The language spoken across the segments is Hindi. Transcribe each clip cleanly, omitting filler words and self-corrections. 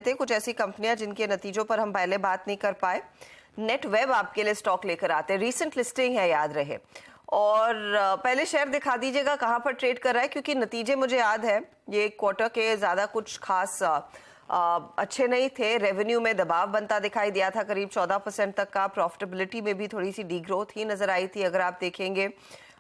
थे कुछ ऐसी कंपनियां जिनके नतीजों पर हम पहले बात नहीं कर पाए। नेटवेब आपके लिए स्टॉक लेकर आते हैं, रीसेंट लिस्टिंग है, याद रहे। और पहले शेयर दिखा दीजिएगा कहां पर ट्रेड कर रहा है, क्योंकि नतीजे मुझे याद है ये क्वार्टर के ज्यादा कुछ खास अच्छे नहीं थे। रेवेन्यू में दबाव बनता दिखाई दिया था, करीब 14% तक का। प्रॉफिटेबिलिटी में भी थोड़ी सी डीग्रोथ ही नजर आई थी अगर आप देखेंगे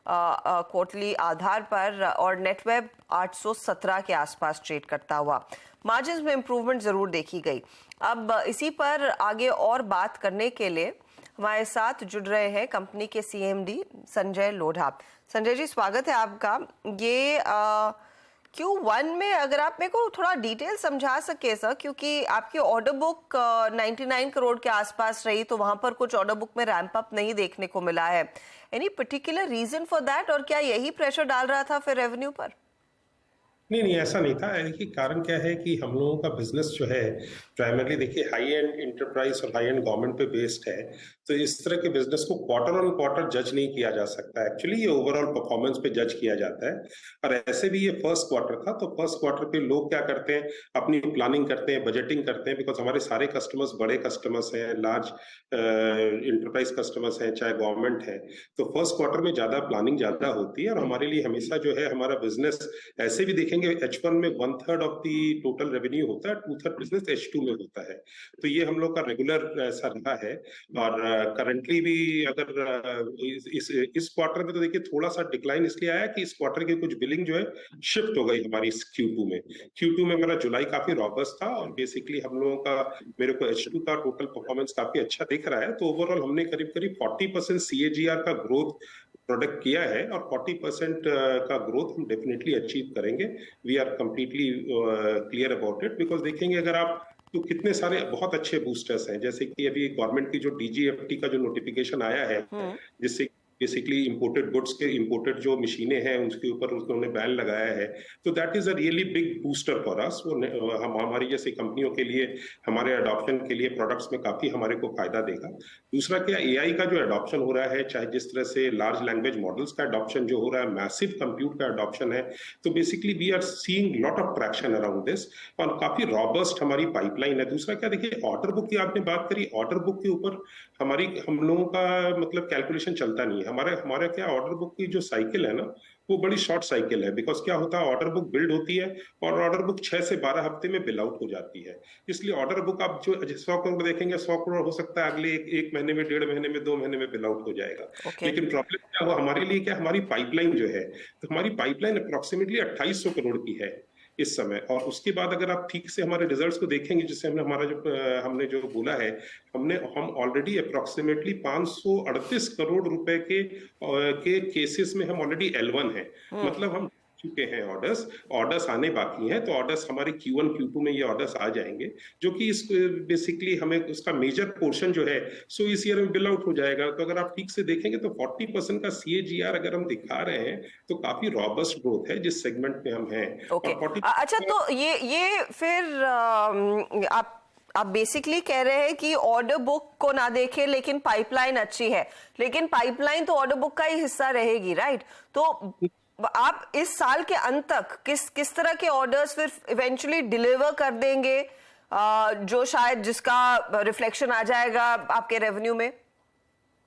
क्वार्टरली आधार पर। और नेटवेब 817 के आसपास ट्रेड करता हुआ, मार्जिन्स में इंप्रूवमेंट जरूर देखी गई। अब इसी पर आगे और बात करने के लिए हमारे साथ जुड़ रहे हैं कंपनी के सीएमडी संजय लोढ़ा। संजय जी, स्वागत है आपका। ये Q1 में अगर आप मेरे को थोड़ा डिटेल समझा सके सर, क्योंकि आपकी ऑर्डर बुक 99 करोड़ के आसपास रही, तो वहां पर कुछ ऑर्डर बुक में रैंप अप नहीं देखने को मिला है। Any particular reason for that, और क्या यही प्रेशर डाल रहा था फिर रेवेन्यू पर? नहीं नहीं, ऐसा नहीं था। देखिए, कारण क्या है कि हम लोगों का बिजनेस जो है प्राइमरली, देखिए, हाई एंड इंटरप्राइज और हाई एंड गवर्नमेंट पे बेस्ड है। तो इस तरह के बिजनेस को क्वार्टर ऑन क्वार्टर जज नहीं किया जा सकता। एक्चुअली ये ओवरऑल परफॉर्मेंस पे जज किया जाता है। और ऐसे भी ये फर्स्ट क्वार्टर था, तो फर्स्ट क्वार्टर पे लोग क्या करते हैं, अपनी प्लानिंग करते हैं, बजटिंग करते हैं। बिकॉज हमारे सारे कस्टमर्स बड़े कस्टमर्स हैं, लार्ज इंटरप्राइज कस्टमर्स हैं, चाहे गवर्नमेंट है। तो फर्स्ट क्वार्टर में ज्यादा प्लानिंग ज्यादा होती है। और हमारे लिए हमेशा जो है हमारा बिजनेस ऐसे भी देखेंगे, H1 में 1/3 ऑफ दी टोटल रेवेन्यू होता है, 2/3 बिजनेस H2 में होता है। तो ये हम लोग का रेगुलर ऐसा रहा है। और करंटली भी अगर इस क्वार्टर में, तो देखिए थोड़ा सा डिक्लाइन इसलिए आया कि इस क्वार्टर की कुछ बिलिंग जो है शिफ्ट हो गई हमारी इस Q2 में। Q2 में मेरा जुलाई काफी रॉबस्ट था, और बेसिकली हम लोगों का, मेरे को H2 का टोटल परफॉर्मेंस काफी अच्छा दिख रहा है। तो ओवरऑल हमने करीब करीब 40% CAGR का ग्रोथ प्रोडक्ट किया है, और 40% का ग्रोथ हम डेफिनेटली अचीव करेंगे। We are completely clear about it. Because देखेंगे अगर आप, तो कितने सारे बहुत अच्छे बूस्टर्स हैं। जैसे कि अभी गवर्नमेंट की जो DGFT का जो नोटिफिकेशन आया है, जिससे बेसिकली इंपोर्टेड गुड्स के, इंपोर्टेड जो मशीनें हैं उसके ऊपर उन्होंने बैन लगाया है। तो that is a really big booster for us. वो हम हमारी जैसी कंपनियों के लिए, हमारे अडॉप्शन के लिए प्रोडक्ट्स में काफी हमारे को फायदा देगा। दूसरा क्या, AI का जो अडॉप्शन हो रहा है, चाहे जिस तरह से लार्ज लैंग्वेज मॉडल्स का अडॉप्शन जो हो रहा है, मैसिव कंप्यूट का अडॉप्शन है। तो basically we are seeing lot of traction around this, और काफी रॉबस्ट हमारी पाइपलाइन है। दूसरा क्या, देखिए ऑर्डर बुक की आपने बात करी, ऑर्डर बुक के ऊपर हम लोगों का मतलब कैलकुलेशन चलता नहीं है। हमारा क्या, ऑर्डर बुक की जो साइकिल है ना, वो बड़ी शॉर्ट साइकिल है। बिकॉज क्या होता है, ऑर्डर बुक बिल्ड होती है और ऑर्डर बुक 6 से 12 हफ्ते में बिल आउट हो जाती है। इसलिए ऑर्डर बुक आप जो 100 करोड़ देखेंगे, 100 करोड़ हो सकता है अगले एक महीने में, 1.5 महीने में, 2 महीने में बिल आउट हो जाएगा। लेकिन प्रॉब्लम क्या हुआ हमारे लिए, क्या हमारी पाइपलाइन जो है, तो हमारी पाइपलाइन अप्रोक्सीमेटली 2800 करोड़ की है इस समय। और उसके बाद अगर आप ठीक से हमारे रिजल्ट्स को देखेंगे, जिससे हमने जो बोला है, हम ऑलरेडी अप्रोक्सीमेटली 538 करोड़ रुपए के केसेस में हम ऑलरेडी L1 है। मतलब हम चुके हैं, ऑर्डर्स आने बाकी हैं। तो ऑर्डर्स हमारे Q1 Q2 में ये ऑर्डर्स आ जाएंगे, जो कि इस बेसिकली हमें उसका मेजर पोर्शन जो है सो इस ईयर में बिल आउट हो जाएगा। तो अगर आप ठीक से देखेंगे तो 40% का CAGR अगर हम दिखा रहे हैं, तो काफी रॉबस्ट ग्रोथ है जिस सेगमेंट में हम हैं। ओके, अच्छा, तो ये फिर आप बेसिकली कह रहे हैं कि ऑर्डर बुक को ना देखें, लेकिन पाइपलाइन अच्छी है। लेकिन पाइपलाइन तो ऑर्डर बुक का ही हिस्सा रहेगी, राइट? तो आप इस साल के अंत तक किस तरह के ऑर्डर्स फिर इवेंचुअली डिलीवर कर देंगे, जो शायद जिसका रिफ्लेक्शन आ जाएगा आपके रेवेन्यू में?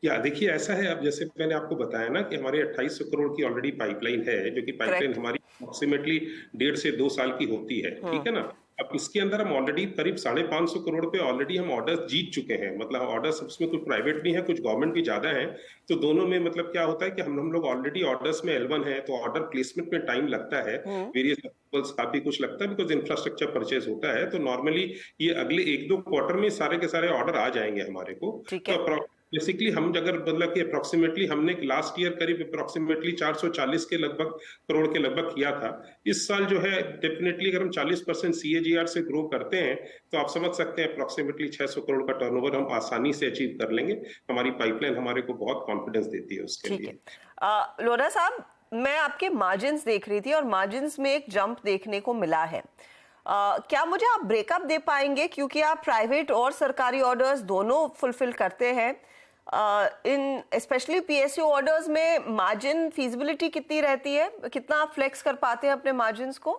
या देखिए, ऐसा है, अब जैसे मैंने आपको बताया ना कि हमारे 2800 करोड़ की ऑलरेडी पाइपलाइन है, जो कि पाइपलाइन हमारी अप्रोक्सीमेटली 1.5 से 2 साल की होती है। ठीक है ना? अब इसके अंदर हम ऑलरेडी करीब 550 करोड़ पे ऑलरेडी हम ऑर्डर्स जीत चुके हैं। मतलब ऑर्डर्स उसमें कुछ प्राइवेट भी है, कुछ गवर्नमेंट भी ज्यादा है। तो दोनों में मतलब क्या होता है कि हम लोग ऑलरेडी ऑर्डर्स में L1 है, तो ऑर्डर प्लेसमेंट में टाइम लगता है, वेरियस काफी कुछ लगता है, बिकॉज इंफ्रास्ट्रक्चर परचेज होता है। तो नॉर्मली ये अगले 1-2 क्वार्टर में सारे के सारे ऑर्डर आ जाएंगे हमारे को। तो बेसिकली हम अगर मतलब कि अप्रोक्सीमेटली हमने लास्ट ईयर करीब अप्रोक्सीमेटली 440 के लगभग करोड़ के लगभग किया था। इस साल जो है डेफिनेटली अगर हम 40% CAGR से ग्रो करते हैं, तो आप समझ सकते हैं अप्रोक्सीमेटली 600 करोड़ का टर्नओवर हम आसानी से अचीव कर लेंगे। हमारी पाइपलाइन हमारे को बहुत कॉन्फिडेंस देती है उसके लिए। लोढ़ा साहब, मैं आपके मार्जिन्स देख रही थी और मार्जिन्स में एक जंप देखने को मिला है। क्या मुझे आप ब्रेकअप दे पाएंगे, क्योंकि आप प्राइवेट और सरकारी ऑर्डर्स दोनों फुलफिल करते हैं। इन स्पेशली PSU ऑर्डर्स में मार्जिन फीजिबिलिटी कितनी रहती है, कितना आप फ्लेक्स कर पाते हैं अपने मार्जिन्स को?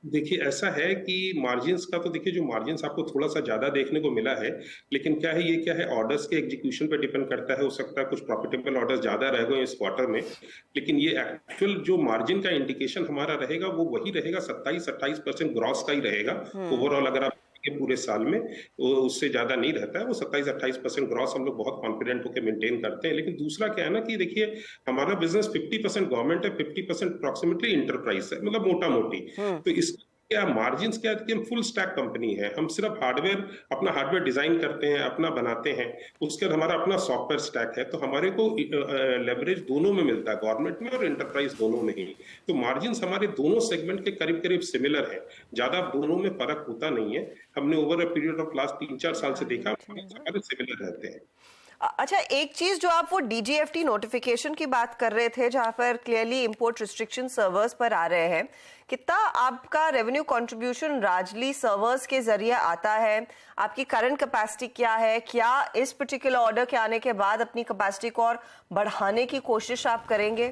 देखिए ऐसा है कि मार्जिन्स का तो देखिए जो मार्जिन्स आपको थोड़ा-सा ज़्यादा देखने को मिला है, लेकिन क्या है ये क्या है ऑर्डर्स के एग्जीक्यूशन पे डिपेंड करता है, हो सकता है कुछ प्रॉफिटेबल ऑर्डर्स ज़्यादा रह गए इस क्वार्टर में, लेकिन ये एक्चुअल जो मार्जिन का इंडिकेशन हमारा रहेगा वो वही रहेगा 27-28% ग्रॉस का ही रहेगा। ओवरऑल अगर आप देखेंगे पूरे साल में वो उससे ज़्यादा नहीं रहता है, वो 27-28% ग्रॉस हम लोग बहुत कॉन्फिडेंट होके मेंटेन करते हैं। लेकिन दूसरा क्या है ना कि देखिए हमारा बिज़नेस 50% गवर्नमेंट है, 50% अप्रॉक्सिमेटली एंटरप्राइज़ है, मतलब मोटा-मोटी। तो इस क्या मार्जिन्स क्या है कि हम फुल स्टैक कंपनी है, हम सिर्फ हार्डवेयर अपना हार्डवेयर डिजाइन करते हैं, अपना बनाते हैं, उसके बाद हमारा अपना सॉफ्टवेयर स्टैक है, तो हमारे को लेवरेज दोनों में मिलता है, गवर्नमेंट में और एंटरप्राइज दोनों में ही। तो मार्जिन्स हमारे दोनों सेगमेंट के करीब करीब सिमिलर है, ज्यादा दोनों में फर्क होता नहीं है। हमने over a period of last 3-4 साल से देखा हमारे सिमिलर रहते हैं। अच्छा, एक चीज जो आप वो डीजीएफटी नोटिफिकेशन की बात कर रहे थे जहां पर क्लियरली इंपोर्ट रिस्ट्रिक्शन सर्वर्स पर आ रहे हैं, कितना आपका रेवेन्यू कंट्रीब्यूशन राजली सर्वर्स के जरिए आता है? आपकी करंट कैपेसिटी क्या है? क्या इस पर्टिकुलर ऑर्डर के आने के बाद अपनी कैपेसिटी को और बढ़ाने की कोशिश आप करेंगे?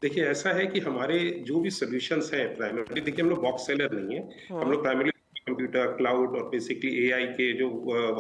देखिए ऐसा है कि हमारे जो भी सॉल्यूशंस हैं प्राइमरली, देखिए हम लोग बॉक्स सेलर नहीं है, हम लोग प्राइमरली कंप्यूटर क्लाउड और बेसिकली एआई के जो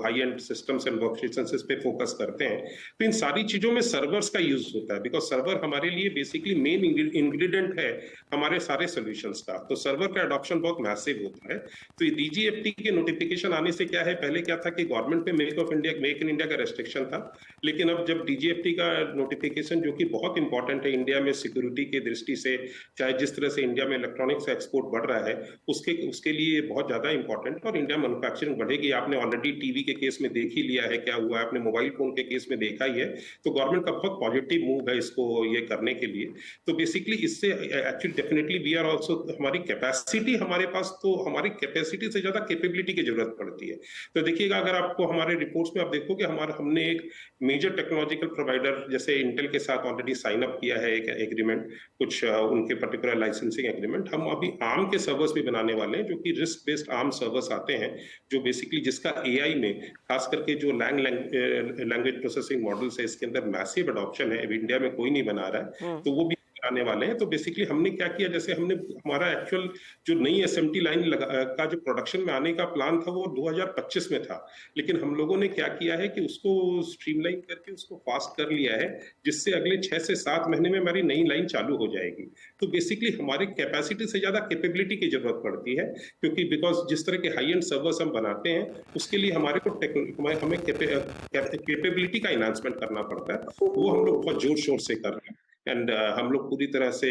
high and systems and workstations इस पे फोकस करते हैं। तो इन सारी चीजों में सर्वर्स का यूज होता है, बिकॉज सर्वर हमारे लिए बेसिकली मेन इंग्रेडिएंट है हमारे सारे सॉल्यूशंस का। तो सर्वर का अडॉप्शन बहुत मैसिव होता है। तो डीजीएफटी के नोटिफिकेशन आने से क्या है, पहले क्या था कि गवर्नमेंट पे मेक इन इंडिया का रेस्ट्रिक्शन था, लेकिन अब जब डीजीएफटी का नोटिफिकेशन जो कि बहुत इंपॉर्टेंट है इंडिया में सिक्योरिटी की दृष्टि से, चाहे जिस तरह से इंडिया में इलेक्ट्रॉनिक्स एक्सपोर्ट बढ़ रहा है उसके लिए बहुत ज्यादा इंपॉर्टेंट, और इंडिया मैन्युफैक्चरिंग बढ़ेगी। आपने ऑलरेडी टीवी के केस में देख ही लिया है क्या हुआ है, आपने मोबाइल फोन के केस में देखा ही है। तो गवर्नमेंट का बहुत पॉजिटिव मूव है इसको ये करने के लिए। तो बेसिकली इससे actually definitely we are also, हमारी कैपेसिटी हमारे पास, तो हमारी कैपेसिटी से ज्यादा कैपेबिलिटी की जरूरत पड़ती है। तो देखिएगा अगर आपको हमारे रिपोर्ट्स में आप देखोगे हमने एक मेजर टेक्नोलॉजिकल प्रोवाइडर जैसे इंटेल के साथ ऑलरेडी साइन अप किया है एक एग्रीमेंट, कुछ उनके पर्टिकुलर लाइसेंसिंग एग्रीमेंट। हम अभी आर्म के सर्वर्स भी बनाने वाले हैं, जो कि रिस्क बेस्ड आर्म सर्वर्स आते हैं, जो बेसिकली जिसका एआई में खास करके जो लैंग्वेज प्रोसेसिंग मॉडल्स है इसके अंदर मैसिव अडॉप्शन है, अभी इंडिया में कोई नहीं बना रहा है, तो वो भी आने वाले हैं। तो बेसिकली हमने क्या किया, जैसे हमने हमारा एक्चुअल जो नई एसएमटी लाइन का जो प्रोडक्शन में आने का प्लान था वो 2025 में था, लेकिन हम लोगों ने क्या किया है कि उसको स्ट्रीमलाइन करके उसको फास्ट कर लिया है, जिससे अगले 6 से 7 महीने में हमारी नई लाइन चालू हो जाएगी। तो बेसिकली हमारी कैपेसिटी से ज्यादा कैपेबिलिटी की जरूरत पड़ती है, क्योंकि बिकॉज जिस तरह के हाई एंड सर्वर्स हम बनाते हैं उसके लिए हमारे को हमें कैपेबिलिटी का इन्हांसमेंट करना पड़ता है, वो हम लोग बहुत जोर शोर से कर रहे हैं। एंड हम लोग पूरी तरह से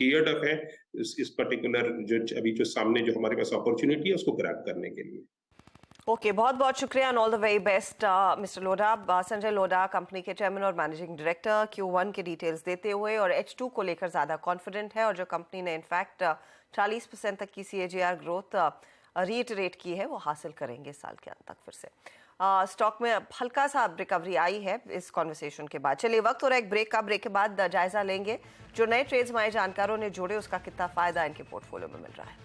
गियर्ड अप है इस पर्टिकुलर जो अभी जो सामने जो हमारे पास अपॉर्चुनिटी है उसको ग्रैब करने के लिए। ओके, बहुत बहुत शुक्रिया and all the very best mister Lodha. Sanjay Lodha company के चेयरमैन और मैनेजिंग डायरेक्टर, Q1 के डिटेल्स देते हुए, और H2 को लेकर ज़्यादा कॉन्फिडेंट है, और जो कंपनी ने इनफैक्ट 40% तक की CAGR ग्रोथ रीइटरेट की है वो हासिल करेंगे साल के अंत तक। फिर से स्टॉक में हल्का सा रिकवरी आई है इस कॉन्वर्सेशन के बाद। चलिए वक्त हो रहा है एक ब्रेक का, ब्रेक के बाद जायजा लेंगे जो नए ट्रेड्स हमारे जानकारों ने जोड़े उसका कितना फायदा इनके पोर्टफोलियो में मिल रहा है।